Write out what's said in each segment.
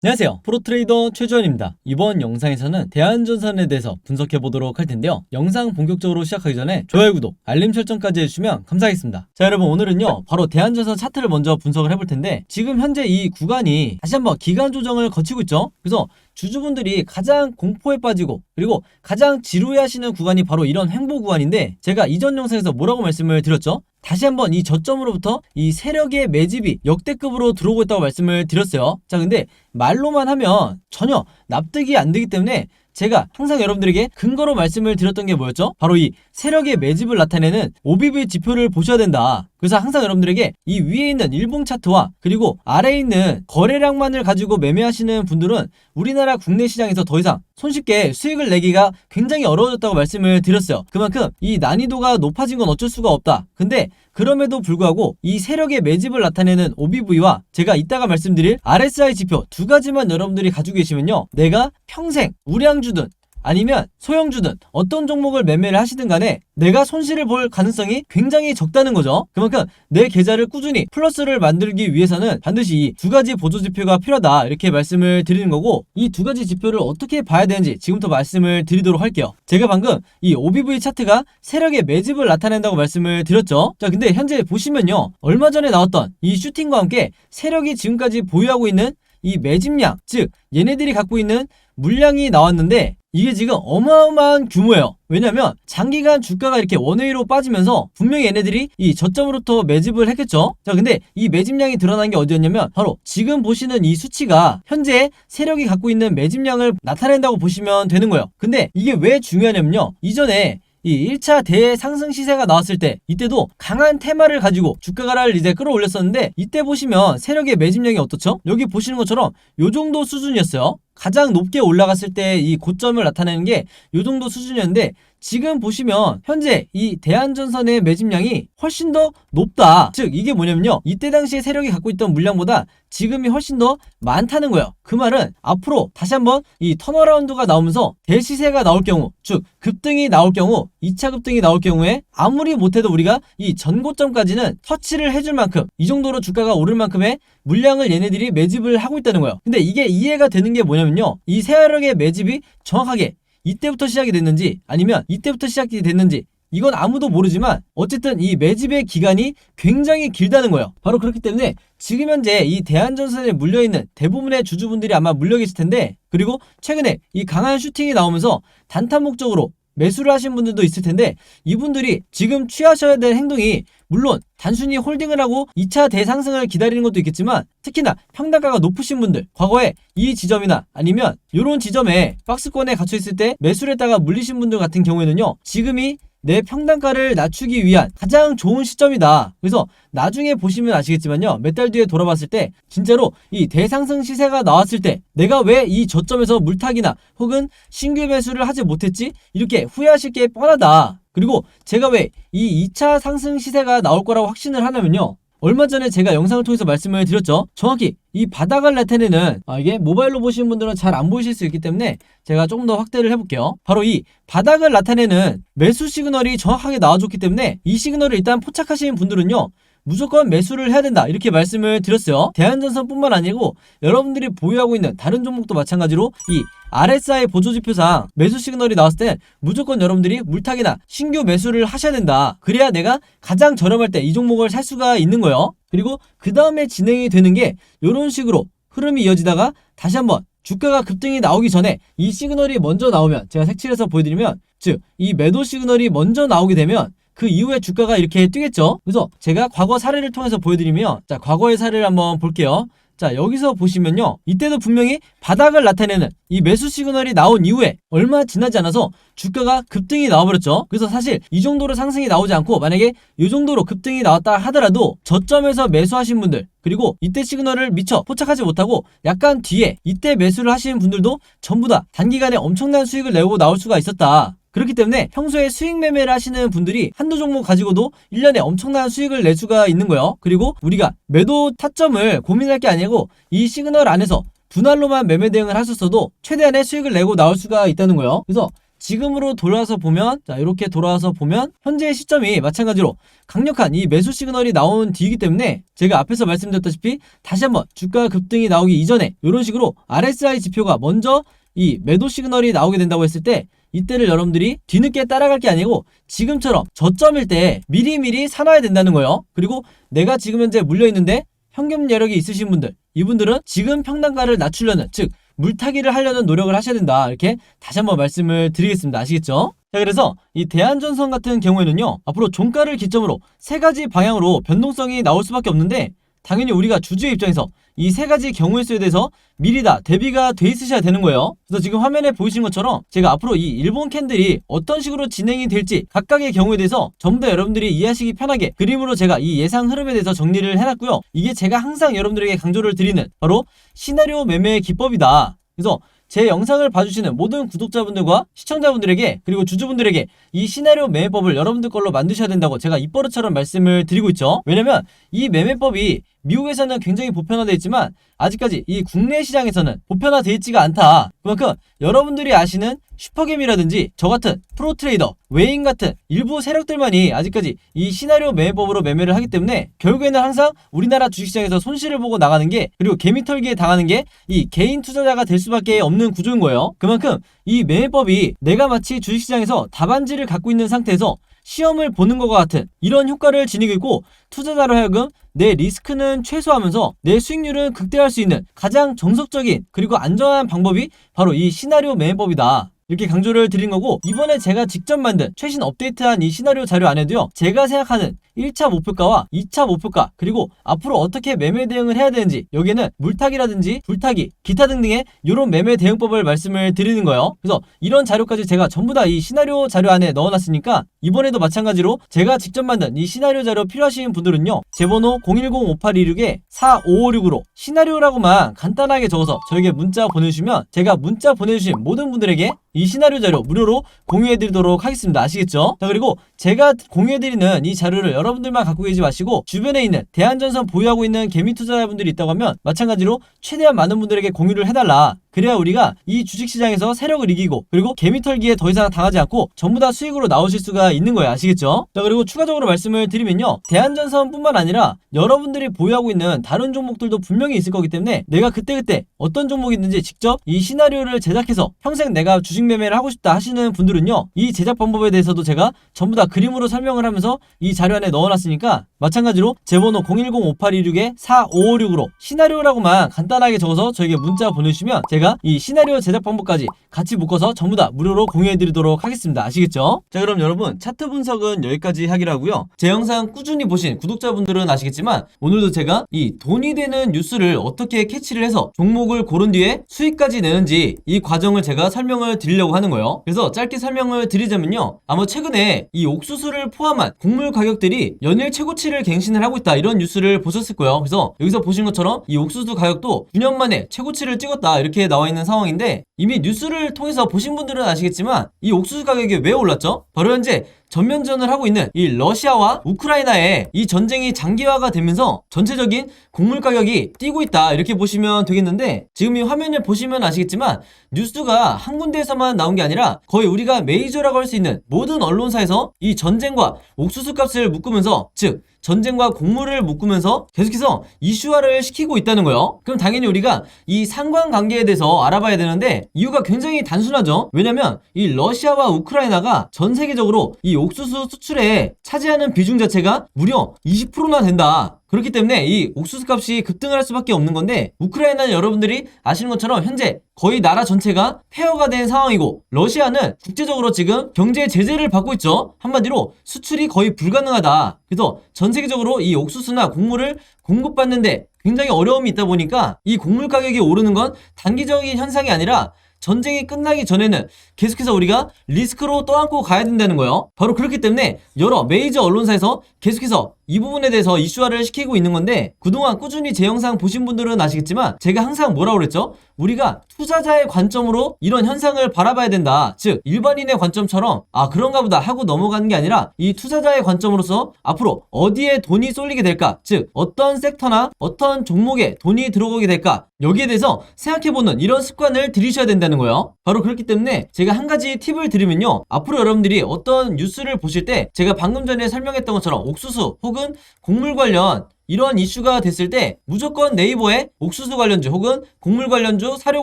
안녕하세요. 프로트레이더 최주원입니다. 이번 영상에서는 대한전선에 대해서 분석해보도록 할 텐데요. 영상 본격적으로 시작하기 전에 좋아요, 구독, 알림 설정까지 해주시면 감사하겠습니다. 자, 여러분, 오늘은요 바로 대한전선 차트를 먼저 분석을 해볼 텐데, 지금 현재 이 구간이 다시 한번 기간 조정을 거치고 있죠. 그래서 주주분들이 가장 공포에 빠지고 그리고 가장 지루해하시는 구간이 바로 이런 횡보 구간인데, 제가 이전 영상에서 뭐라고 말씀을 드렸죠? 다시 한번 이 저점으로부터 이 세력의 매집이 역대급으로 들어오고 있다고 말씀을 드렸어요. 자, 근데 말로만 하면 전혀 납득이 안 되기 때문에 제가 항상 여러분들에게 근거로 말씀을 드렸던 게 뭐였죠? 바로 이 세력의 매집을 나타내는 OBV 지표를 보셔야 된다. 그래서 항상 여러분들에게 이 위에 있는 일봉 차트와 그리고 아래에 있는 거래량만을 가지고 매매하시는 분들은 우리나라 국내 시장에서 더 이상 손쉽게 수익을 내기가 굉장히 어려워졌다고 말씀을 드렸어요. 그만큼 이 난이도가 높아진 건 어쩔 수가 없다. 근데 그럼에도 불구하고 이 세력의 매집을 나타내는 OBV와 제가 이따가 말씀드릴 RSI 지표 두 가지만 여러분들이 가지고 계시면요, 내가 평생 우량주든 아니면 소형주든 어떤 종목을 매매를 하시든 간에 내가 손실을 볼 가능성이 굉장히 적다는 거죠. 그만큼 내 계좌를 꾸준히 플러스를 만들기 위해서는 반드시 이 두 가지 보조지표가 필요하다, 이렇게 말씀을 드리는 거고, 이 두 가지 지표를 어떻게 봐야 되는지 지금부터 말씀을 드리도록 할게요. 제가 방금 이 OBV 차트가 세력의 매집을 나타낸다고 말씀을 드렸죠. 자, 근데 현재 보시면요, 얼마 전에 나왔던 이 슈팅과 함께 세력이 지금까지 보유하고 있는 이 매집량, 즉 얘네들이 갖고 있는 물량이 나왔는데 이게 지금 어마어마한 규모예요. 왜냐면 장기간 주가가 이렇게 원웨이로 빠지면서 분명히 얘네들이 이 저점으로부터 매집을 했겠죠. 자, 근데 이 매집량이 드러난 게 어디였냐면 바로 지금 보시는 이 수치가 현재 세력이 갖고 있는 매집량을 나타낸다고 보시면 되는 거예요. 근데 이게 왜 중요하냐면요, 이전에 이 1차 대상승 시세가 나왔을 때 이때도 강한 테마를 가지고 주가를 이제 끌어올렸었는데, 이때 보시면 세력의 매집량이 어떻죠? 여기 보시는 것처럼 요 정도 수준이었어요. 가장 높게 올라갔을 때 이 고점을 나타내는 게 요 정도 수준이었는데, 지금 보시면 현재 이 대한전선의 매집량이 훨씬 더 높다. 즉 이게 뭐냐면요, 이때 당시에 세력이 갖고 있던 물량보다 지금이 훨씬 더 많다는 거예요. 그 말은 앞으로 다시 한번 이 턴어라운드가 나오면서 대시세가 나올 경우, 즉 급등이 나올 경우, 2차 급등이 나올 경우에 아무리 못해도 우리가 이 전고점까지는 터치를 해줄 만큼, 이 정도로 주가가 오를 만큼의 물량을 얘네들이 매집을 하고 있다는 거예요. 근데 이게 이해가 되는 게 뭐냐면요, 이 세력의 매집이 정확하게 이때부터 시작이 됐는지 아니면 이때부터 시작이 됐는지 이건 아무도 모르지만 어쨌든 이 매집의 기간이 굉장히 길다는 거예요. 바로 그렇기 때문에 지금 현재 이 대한전선에 물려있는 대부분의 주주분들이 아마 물려 계실 텐데, 그리고 최근에 이 강한 슈팅이 나오면서 단타 목적으로 매수를 하신 분들도 있을 텐데, 이분들이 지금 취하셔야 될 행동이 물론 단순히 홀딩을 하고 2차 대상승을 기다리는 것도 있겠지만, 특히나 평단가가 높으신 분들, 과거에 이 지점이나 아니면 이런 지점에 박스권에 갇혀 있을 때 매수를 했다가 물리신 분들 같은 경우에는요, 지금이 내 평단가를 낮추기 위한 가장 좋은 시점이다. 그래서 나중에 보시면 아시겠지만요, 몇 달 뒤에 돌아봤을 때 진짜로 이 대상승 시세가 나왔을 때 내가 왜 이 저점에서 물타기나 혹은 신규 매수를 하지 못했지, 이렇게 후회하실 게 뻔하다. 그리고 제가 왜 이 2차 상승 시세가 나올 거라고 확신을 하냐면요, 얼마 전에 제가 영상을 통해서 말씀을 드렸죠. 정확히 이 바닥을 나타내는, 이게 모바일로 보시는 분들은 잘 안 보이실 수 있기 때문에 제가 조금 더 확대를 해볼게요. 바로 이 바닥을 나타내는 매수 시그널이 정확하게 나와줬기 때문에 이 시그널을 일단 포착하시는 분들은요, 무조건 매수를 해야 된다, 이렇게 말씀을 드렸어요. 대한전선뿐만 아니고 여러분들이 보유하고 있는 다른 종목도 마찬가지로 이 RSI 보조지표상 매수 시그널이 나왔을 때 무조건 여러분들이 물타기나 신규 매수를 하셔야 된다. 그래야 내가 가장 저렴할 때 이 종목을 살 수가 있는 거예요. 그리고 그 다음에 진행이 되는 게 이런 식으로 흐름이 이어지다가 다시 한번 주가가 급등이 나오기 전에 이 시그널이 먼저 나오면, 제가 색칠해서 보여드리면, 즉 이 매도 시그널이 먼저 나오게 되면 그 이후에 주가가 이렇게 뛰겠죠. 그래서 제가 과거 사례를 통해서 보여드리면, 자, 과거의 사례를 한번 볼게요. 자, 여기서 보시면요, 이때도 분명히 바닥을 나타내는 이 매수 시그널이 나온 이후에 얼마 지나지 않아서 주가가 급등이 나와버렸죠. 그래서 사실 이 정도로 상승이 나오지 않고 만약에 이 정도로 급등이 나왔다 하더라도 저점에서 매수하신 분들, 그리고 이때 시그널을 미처 포착하지 못하고 약간 뒤에 이때 매수를 하시는 분들도 전부 다 단기간에 엄청난 수익을 내고 나올 수가 있었다. 그렇기 때문에 평소에 수익 매매를 하시는 분들이 한두 종목 가지고도 1년에 엄청난 수익을 낼 수가 있는 거예요. 그리고 우리가 매도 타점을 고민할 게 아니고 이 시그널 안에서 분할로만 매매 대응을 하셨어도 최대한의 수익을 내고 나올 수가 있다는 거예요. 그래서 지금으로 돌아와서 보면, 자, 이렇게 돌아와서 보면 현재의 시점이 마찬가지로 강력한 이 매수 시그널이 나온 뒤이기 때문에 제가 앞에서 말씀드렸다시피 다시 한번 주가 급등이 나오기 이전에 이런 식으로 RSI 지표가 먼저 이 매도 시그널이 나오게 된다고 했을 때 이때를 여러분들이 뒤늦게 따라갈 게 아니고 지금처럼 저점일 때 미리미리 사놔야 된다는 거예요. 그리고 내가 지금 현재 물려있는데 현금 여력이 있으신 분들, 이분들은 지금 평단가를 낮추려는, 즉 물타기를 하려는 노력을 하셔야 된다. 이렇게 다시 한번 말씀을 드리겠습니다. 아시겠죠? 자, 그래서 이 대한전선 같은 경우에는요, 앞으로 종가를 기점으로 세 가지 방향으로 변동성이 나올 수밖에 없는데 당연히 우리가 주주의 입장에서 이 세 가지 경우의 수에 대해서 미리 다 대비가 돼 있으셔야 되는 거예요. 그래서 지금 화면에 보이시는 것처럼 제가 앞으로 이 일본 캔들이 어떤 식으로 진행이 될지 각각의 경우에 대해서 전부 다 여러분들이 이해하시기 편하게 그림으로 제가 이 예상 흐름에 대해서 정리를 해놨고요. 이게 제가 항상 여러분들에게 강조를 드리는 바로 시나리오 매매의 기법이다. 그래서 제 영상을 봐주시는 모든 구독자분들과 시청자분들에게 그리고 주주분들에게 이 시나리오 매매법을 여러분들 걸로 만드셔야 된다고 제가 입버릇처럼 말씀을 드리고 있죠. 왜냐면 이 매매법이 미국에서는 굉장히 보편화되어 있지만 아직까지 이 국내 시장에서는 보편화되어 있지가 않다. 그만큼 여러분들이 아시는 슈퍼겜이라든지 저 같은 프로트레이더, 외인 같은 일부 세력들만이 아직까지 이 시나리오 매매법으로 매매를 하기 때문에 결국에는 항상 우리나라 주식시장에서 손실을 보고 나가는 게, 그리고 개미털기에 당하는 게 이 개인 투자자가 될 수밖에 없는 구조인 거예요. 그만큼 이 매매법이 내가 마치 주식시장에서 답안지를 갖고 있는 상태에서 시험을 보는 것과 같은 이런 효과를 지니고 있고, 투자자로 하여금 내 리스크는 최소화하면서 내 수익률은 극대화할 수 있는 가장 정석적인 그리고 안전한 방법이 바로 이 시나리오 매매법이다. 이렇게 강조를 드린 거고, 이번에 제가 직접 만든 최신 업데이트한 이 시나리오 자료 안에도요, 제가 생각하는 1차 목표가와 2차 목표가, 그리고 앞으로 어떻게 매매 대응을 해야 되는지, 여기에는 물타기라든지 불타기, 기타 등등의 이런 매매 대응법을 말씀을 드리는 거예요. 그래서 이런 자료까지 제가 전부 다 이 시나리오 자료 안에 넣어놨으니까 이번에도 마찬가지로 제가 직접 만든 이 시나리오 자료 필요하신 분들은요, 제 번호 010-5826-4556으로 시나리오라고만 간단하게 적어서 저에게 문자 보내주시면 제가 문자 보내주신 모든 분들에게 이 시나리오 자료 무료로 공유해드리도록 하겠습니다. 아시겠죠? 자, 그리고 제가 공유해드리는 이 자료를 여러분들만 갖고 계지 마시고 주변에 있는 대한전선 보유하고 있는 개미 투자자분들이 있다고 하면 마찬가지로 최대한 많은 분들에게 공유를 해달라. 그래야 우리가 이 주식시장에서 세력을 이기고 그리고 개미털기에 더 이상 당하지 않고 전부 다 수익으로 나오실 수가 있는 거예요. 아시겠죠? 자, 그리고 추가적으로 말씀을 드리면요, 대한전선뿐만 아니라 여러분들이 보유하고 있는 다른 종목들도 분명히 있을 거기 때문에 내가 그때그때 어떤 종목이 있는지 직접 이 시나리오를 제작해서 평생 내가 주식 매매를 하고 싶다 하시는 분들은요, 이 제작 방법에 대해서도 제가 전부 다 그림으로 설명을 하면서 이 자료 안에 넣어놨으니까 마찬가지로 제 번호 010-5826-4556으로 시나리오라고만 간단하게 적어서 저에게 문자 보내주시면 제가 이 시나리오 제작 방법까지 같이 묶어서 전부 다 무료로 공유해드리도록 하겠습니다. 아시겠죠? 자, 그럼 여러분 차트 분석은 여기까지 하기로 하고요. 제 영상 꾸준히 보신 구독자분들은 아시겠지만 오늘도 제가 이 돈이 되는 뉴스를 어떻게 캐치를 해서 종목을 고른 뒤에 수익까지 내는지 이 과정을 제가 설명을 드리려고 하는 거예요. 그래서 짧게 설명을 드리자면요, 아마 최근에 이 옥수수를 포함한 곡물 가격들이 연일 최고치를 갱신을 하고 있다, 이런 뉴스를 보셨을 거예요. 그래서 여기서 보신 것처럼 이 옥수수 가격도 9년 만에 최고치를 찍었다, 이렇게 나와 있는 상황인데, 이미 뉴스를 통해서 보신 분들은 아시겠지만 이 옥수수 가격이 왜 올랐죠? 바로 현재 전면전을 하고 있는 이 러시아와 우크라이나의 이 전쟁이 장기화가 되면서 전체적인 곡물 가격이 뛰고 있다, 이렇게 보시면 되겠는데, 지금 이 화면을 보시면 아시겠지만 뉴스가 한 군데에서만 나온 게 아니라 거의 우리가 메이저라고 할 수 있는 모든 언론사에서 이 전쟁과 옥수수 값을 묶으면서, 즉 전쟁과 곡물을 묶으면서 계속해서 이슈화를 시키고 있다는 거예요. 그럼 당연히 우리가 이 상관관계에 대해서 알아봐야 되는데 이유가 굉장히 단순하죠. 왜냐면 이 러시아와 우크라이나가 전 세계적으로 이 옥수수 수출에 차지하는 비중 자체가 무려 20%나 된다. 그렇기 때문에 이 옥수수 값이 급등할 수밖에 없는 건데, 우크라이나는 여러분들이 아시는 것처럼 현재 거의 나라 전체가 폐허가 된 상황이고, 러시아는 국제적으로 지금 경제 제재를 받고 있죠. 한마디로 수출이 거의 불가능하다. 그래서 전 세계적으로 이 옥수수나 곡물을 공급받는데 굉장히 어려움이 있다 보니까 이 곡물 가격이 오르는 건 단기적인 현상이 아니라 전쟁이 끝나기 전에는 계속해서 우리가 리스크로 떠안고 가야 된다는 거예요. 바로 그렇기 때문에 여러 메이저 언론사에서 계속해서 이 부분에 대해서 이슈화를 시키고 있는 건데, 그동안 꾸준히 제 영상 보신 분들은 아시겠지만 제가 항상 뭐라고 그랬죠? 우리가 투자자의 관점으로 이런 현상을 바라봐야 된다. 즉 일반인의 관점처럼 그런가 보다 하고 넘어가는 게 아니라 이 투자자의 관점으로서 앞으로 어디에 돈이 쏠리게 될까, 즉 어떤 섹터나 어떤 종목에 돈이 들어오게 될까, 여기에 대해서 생각해보는 이런 습관을 들이셔야 된다는 거예요. 바로 그렇기 때문에 제가 한 가지 팁을 드리면요, 앞으로 여러분들이 어떤 뉴스를 보실 때 제가 방금 전에 설명했던 것처럼 옥수수 혹은 곡물 관련 이런 이슈가 됐을 때 무조건 네이버에 옥수수 관련주 혹은 곡물 관련주, 사료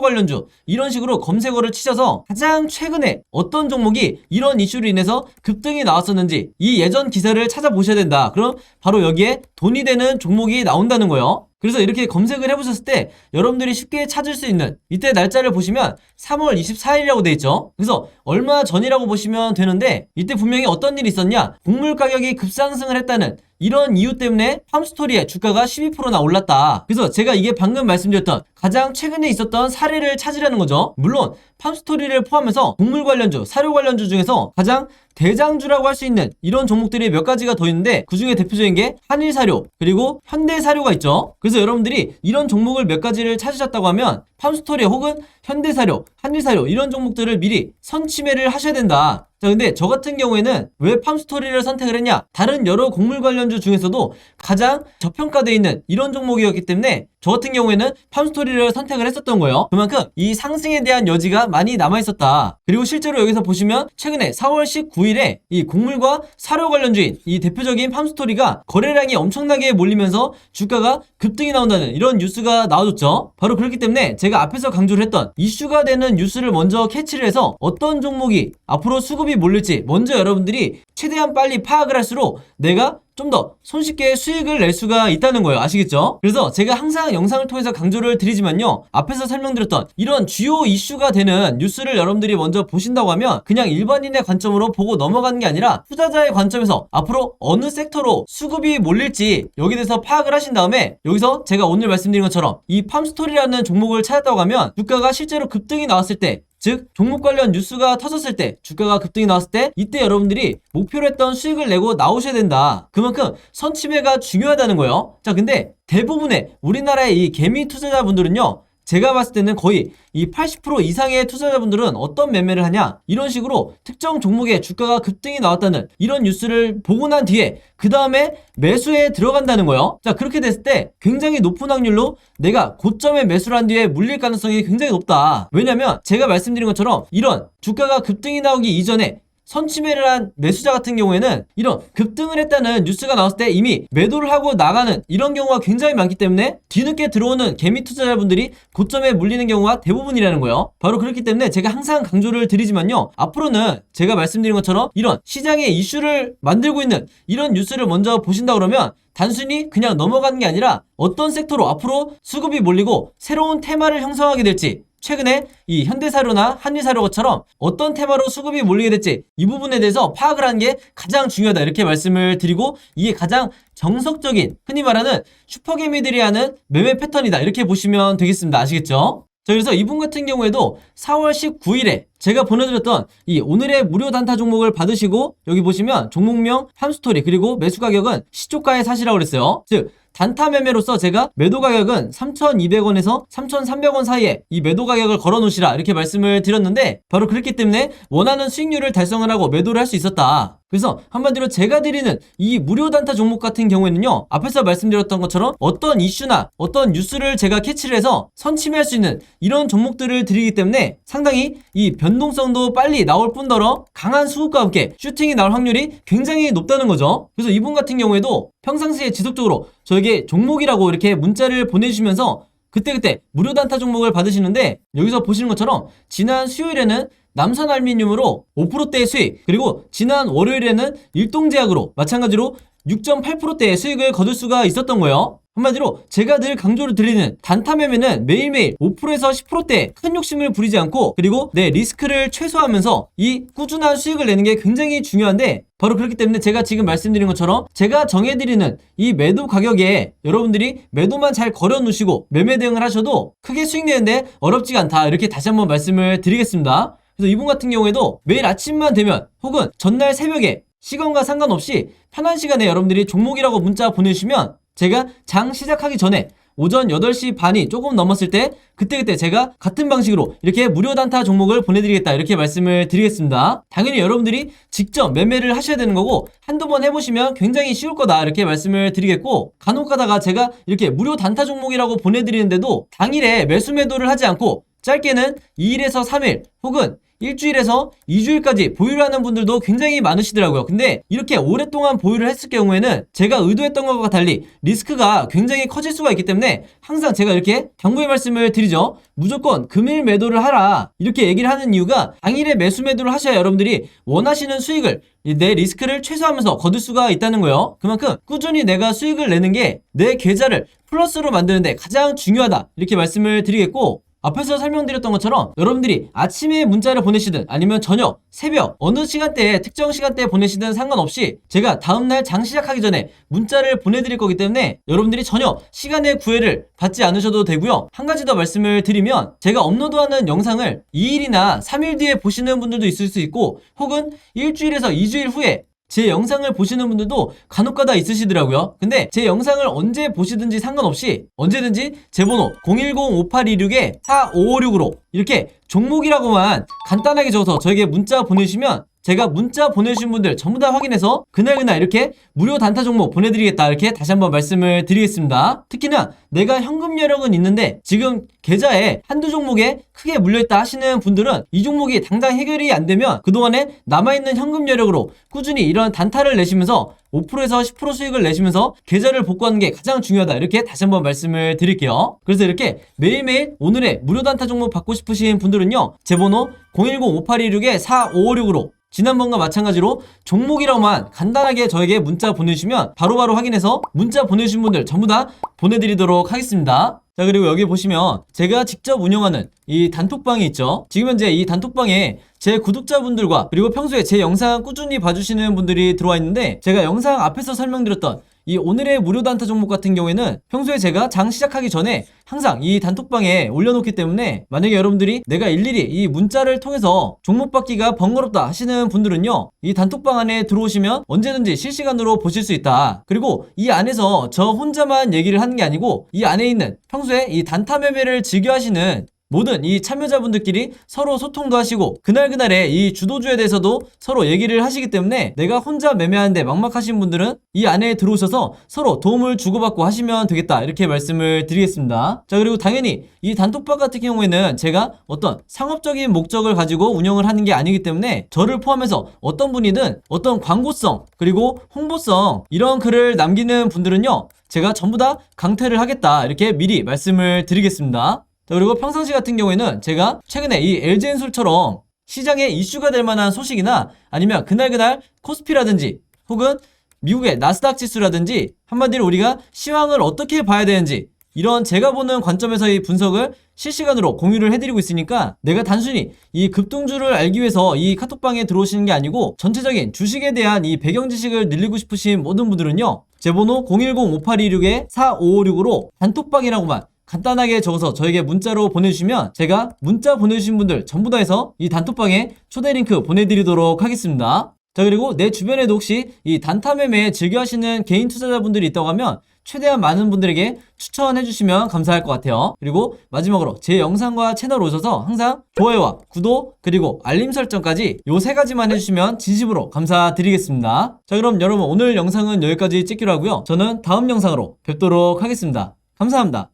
관련주 이런 식으로 검색어를 치셔서 가장 최근에 어떤 종목이 이런 이슈로 인해서 급등이 나왔었는지 이 예전 기사를 찾아보셔야 된다. 그럼 바로 여기에 돈이 되는 종목이 나온다는 거예요. 그래서 이렇게 검색을 해보셨을 때 여러분들이 쉽게 찾을 수 있는 이때 날짜를 보시면 3월 24일이라고 돼 있죠. 그래서 얼마 전이라고 보시면 되는데 이때 분명히 어떤 일이 있었냐, 곡물 가격이 급상승을 했다는 이런 이유 때문에 팜스토리의 주가가 12%나 올랐다. 그래서 제가 이게 방금 말씀드렸던 가장 최근에 있었던 사례를 찾으라는 거죠. 물론 팜스토리를 포함해서 곡물 관련주, 사료 관련주 중에서 가장 대장주라고 할 수 있는 이런 종목들이 몇 가지가 더 있는데 그 중에 대표적인 게 한일사료 그리고 현대사료가 있죠. 그래서 여러분들이 이런 종목을 몇 가지를 찾으셨다고 하면 팜스토리 혹은 현대사료, 한일사료 이런 종목들을 미리 선침해를 하셔야 된다. 자, 근데 저 같은 경우에는 왜 팜스토리를 선택을 했냐? 다른 여러 곡물 관련주 중에서도 가장 저평가되어 있는 이런 종목이었기 때문에 저 같은 경우에는 팜스토리를 선택을 했었던 거예요. 그만큼 이 상승에 대한 여지가 많이 남아있었다. 그리고 실제로 여기서 보시면 최근에 4월 19일에 이 곡물과 사료 관련주인 이 대표적인 팜스토리가 거래량이 엄청나게 몰리면서 주가가 급등이 나온다는 이런 뉴스가 나와줬죠. 바로 그렇기 때문에 제가 앞에서 강조를 했던 이슈가 되는 뉴스를 먼저 캐치를 해서 어떤 종목이 앞으로 수급이 몰릴지 먼저 여러분들이 최대한 빨리 파악을 할수록 내가 좀 더 손쉽게 수익을 낼 수가 있다는 거예요. 아시겠죠? 그래서 제가 항상 영상을 통해서 강조를 드리지만요, 앞에서 설명드렸던 이런 주요 이슈가 되는 뉴스를 여러분들이 먼저 보신다고 하면 그냥 일반인의 관점으로 보고 넘어가는 게 아니라 투자자의 관점에서 앞으로 어느 섹터로 수급이 몰릴지 여기에 대해서 파악을 하신 다음에 여기서 제가 오늘 말씀드린 것처럼 이 팜스토리라는 종목을 찾았다고 하면 주가가 실제로 급등이 나왔을 때, 즉 종목 관련 뉴스가 터졌을 때, 주가가 급등이 나왔을 때 이때 여러분들이 목표로 했던 수익을 내고 나오셔야 된다. 그만큼 선침해가 중요하다는 거예요. 자, 근데 대부분의 우리나라의 이 개미 투자자분들은요, 제가 봤을 때는 거의 이 80% 이상의 투자자분들은 어떤 매매를 하냐, 이런 식으로 특정 종목의 주가가 급등이 나왔다는 이런 뉴스를 보고 난 뒤에 그 다음에 매수에 들어간다는 거예요. 자, 그렇게 됐을 때 굉장히 높은 확률로 내가 고점에 매수를 한 뒤에 물릴 가능성이 굉장히 높다. 왜냐면 제가 말씀드린 것처럼 이런 주가가 급등이 나오기 이전에 선침해를 한 매수자 같은 경우에는 이런 급등을 했다는 뉴스가 나왔을 때 이미 매도를 하고 나가는 이런 경우가 굉장히 많기 때문에 뒤늦게 들어오는 개미 투자자분들이 고점에 물리는 경우가 대부분이라는 거예요. 바로 그렇기 때문에 제가 항상 강조를 드리지만요, 앞으로는 제가 말씀드린 것처럼 이런 시장의 이슈를 만들고 있는 이런 뉴스를 먼저 보신다 그러면 단순히 그냥 넘어가는 게 아니라 어떤 섹터로 앞으로 수급이 몰리고 새로운 테마를 형성하게 될지, 최근에 이 현대사료나 한일사료처럼 어떤 테마로 수급이 몰리게 될지 이 부분에 대해서 파악을 하는 게 가장 중요하다, 이렇게 말씀을 드리고 이게 가장 정석적인 흔히 말하는 슈퍼개미들이 하는 매매 패턴이다, 이렇게 보시면 되겠습니다. 아시겠죠? 자, 그래서 이분 같은 경우에도 4월 19일에 제가 보내드렸던 이 오늘의 무료 단타 종목을 받으시고 여기 보시면 종목명 팜스토리 그리고 매수 가격은 시초가에 사시라고 그랬어요. 즉 단타 매매로서 제가 매도 가격은 3,200원에서 3,300원 사이에 이 매도 가격을 걸어 놓으시라, 이렇게 말씀을 드렸는데 바로 그렇기 때문에 원하는 수익률을 달성을 하고 매도를 할 수 있었다. 그래서 한마디로 제가 드리는 이 무료 단타 종목 같은 경우에는요, 앞에서 말씀드렸던 것처럼 어떤 이슈나 어떤 뉴스를 제가 캐치를 해서 선침해할 수 있는 이런 종목들을 드리기 때문에 상당히 이 변동성도 빨리 나올 뿐더러 강한 수급과 함께 슈팅이 나올 확률이 굉장히 높다는 거죠. 그래서 이분 같은 경우에도 평상시에 지속적으로 저에게 종목이라고 이렇게 문자를 보내주시면서 그때그때 무료 단타 종목을 받으시는데 여기서 보시는 것처럼 지난 수요일에는 남선알미늄으로 5%대의 수익, 그리고 지난 월요일에는 일동제약으로 마찬가지로 6.8%대의 수익을 거둘 수가 있었던 거예요. 한마디로 제가 늘 강조를 드리는 단타 매매는 매일매일 5%에서 10%대 큰 욕심을 부리지 않고 그리고 내 리스크를 최소화하면서 이 꾸준한 수익을 내는 게 굉장히 중요한데 바로 그렇기 때문에 제가 지금 말씀드린 것처럼 제가 정해드리는 이 매도 가격에 여러분들이 매도만 잘 걸어 놓으시고 매매 대응을 하셔도 크게 수익 내는데 어렵지가 않다, 이렇게 다시 한번 말씀을 드리겠습니다. 그래서 이분 같은 경우에도 매일 아침만 되면 혹은 전날 새벽에 시간과 상관없이 편한 시간에 여러분들이 종목이라고 문자 보내주시면 제가 장 시작하기 전에 오전 8시 반이 조금 넘었을 때 그때 제가 같은 방식으로 이렇게 무료 단타 종목을 보내드리겠다 이렇게 말씀을 드리겠습니다. 당연히 여러분들이 직접 매매를 하셔야 되는 거고 한두 번 해보시면 굉장히 쉬울 거다 이렇게 말씀을 드리겠고, 간혹 가다가 제가 이렇게 무료 단타 종목이라고 보내드리는데도 당일에 매수 매도를 하지 않고 짧게는 2일에서 3일 혹은 일주일에서 2주일까지 보유를 하는 분들도 굉장히 많으시더라고요. 근데 이렇게 오랫동안 보유를 했을 경우에는 제가 의도했던 것과 달리 리스크가 굉장히 커질 수가 있기 때문에 항상 제가 이렇게 당부의 말씀을 드리죠. 무조건 금일 매도를 하라 이렇게 얘기를 하는 이유가, 당일에 매수 매도를 하셔야 여러분들이 원하시는 수익을, 내 리스크를 최소화하면서 거둘 수가 있다는 거예요. 그만큼 꾸준히 내가 수익을 내는 게 내 계좌를 플러스로 만드는데 가장 중요하다 이렇게 말씀을 드리겠고, 앞에서 설명드렸던 것처럼 여러분들이 아침에 문자를 보내시든 아니면 저녁, 새벽 어느 시간대에 특정 시간대에 보내시든 상관없이 제가 다음날 장 시작하기 전에 문자를 보내드릴 거기 때문에 여러분들이 전혀 시간의 구애를 받지 않으셔도 되고요. 한 가지 더 말씀을 드리면, 제가 업로드하는 영상을 2일이나 3일 뒤에 보시는 분들도 있을 수 있고 혹은 일주일에서 2주일 후에 제 영상을 보시는 분들도 간혹가다 있으시더라고요. 근데 제 영상을 언제 보시든지 상관없이 언제든지 제 번호 010-5826-4556으로 이렇게 종목이라고만 간단하게 적어서 저에게 문자 보내주시면 제가 문자 보내주신 분들 전부 다 확인해서 그날 이렇게 무료 단타 종목 보내드리겠다 이렇게 다시 한번 말씀을 드리겠습니다. 특히나 내가 현금 여력은 있는데 지금 계좌에 한두 종목에 크게 물려있다 하시는 분들은 이 종목이 당장 해결이 안 되면 그동안에 남아있는 현금 여력으로 꾸준히 이런 단타를 내시면서 5%에서 10% 수익을 내시면서 계좌를 복구하는 게 가장 중요하다 이렇게 다시 한번 말씀을 드릴게요. 그래서 이렇게 매일매일 오늘의 무료 단타 종목 받고 싶으신 분들은요, 제 번호 010-5826-4556으로 지난번과 마찬가지로 종목이라고만 간단하게 저에게 문자 보내주시면 바로바로 확인해서 문자 보내주신 분들 전부 다 보내드리도록 하겠습니다. 자, 그리고 여기 보시면 제가 직접 운영하는 이 단톡방이 있죠. 지금 현재 이 단톡방에 제 구독자분들과 그리고 평소에 제 영상 꾸준히 봐주시는 분들이 들어와 있는데, 제가 영상 앞에서 설명드렸던 이 오늘의 무료 단타 종목 같은 경우에는 평소에 제가 장 시작하기 전에 항상 이 단톡방에 올려놓기 때문에 만약에 여러분들이 내가 일일이 이 문자를 통해서 종목 받기가 번거롭다 하시는 분들은요, 이 단톡방 안에 들어오시면 언제든지 실시간으로 보실 수 있다. 그리고 이 안에서 저 혼자만 얘기를 하는 게 아니고 이 안에 있는 평소에 이 단타 매매를 즐겨 하시는 모든 이 참여자분들끼리 서로 소통도 하시고 그날그날의 이 주도주에 대해서도 서로 얘기를 하시기 때문에 내가 혼자 매매하는데 막막하신 분들은 이 안에 들어오셔서 서로 도움을 주고받고 하시면 되겠다 이렇게 말씀을 드리겠습니다. 자, 그리고 당연히 이 단톡방 같은 경우에는 제가 어떤 상업적인 목적을 가지고 운영을 하는 게 아니기 때문에 저를 포함해서 어떤 분이든 어떤 광고성 그리고 홍보성 이런 글을 남기는 분들은요, 제가 전부 다 강퇴를 하겠다 이렇게 미리 말씀을 드리겠습니다. 자, 그리고 평상시 같은 경우에는 제가 최근에 이 LG엔솔처럼 시장에 이슈가 될 만한 소식이나 아니면 그날 코스피라든지 혹은 미국의 나스닥 지수라든지 한마디로 우리가 시황을 어떻게 봐야 되는지 이런 제가 보는 관점에서의 분석을 실시간으로 공유를 해드리고 있으니까 내가 단순히 이 급등주를 알기 위해서 이 카톡방에 들어오시는 게 아니고 전체적인 주식에 대한 이 배경 지식을 늘리고 싶으신 모든 분들은요, 제 번호 010-5826-4556으로 단톡방이라고만 간단하게 적어서 저에게 문자로 보내주시면 제가 문자 보내주신 분들 전부 다 해서 이 단톡방에 초대 링크 보내드리도록 하겠습니다. 자, 그리고 내 주변에도 혹시 이 단타 매매 즐겨 하시는 개인 투자자분들이 있다고 하면 최대한 많은 분들에게 추천해 주시면 감사할 것 같아요. 그리고 마지막으로 제 영상과 채널 오셔서 항상 좋아요와 구독 그리고 알림 설정까지 요 3가지만 해주시면 진심으로 감사드리겠습니다. 자, 그럼 여러분 오늘 영상은 여기까지 찍기로 하고요. 저는 다음 영상으로 뵙도록 하겠습니다. 감사합니다.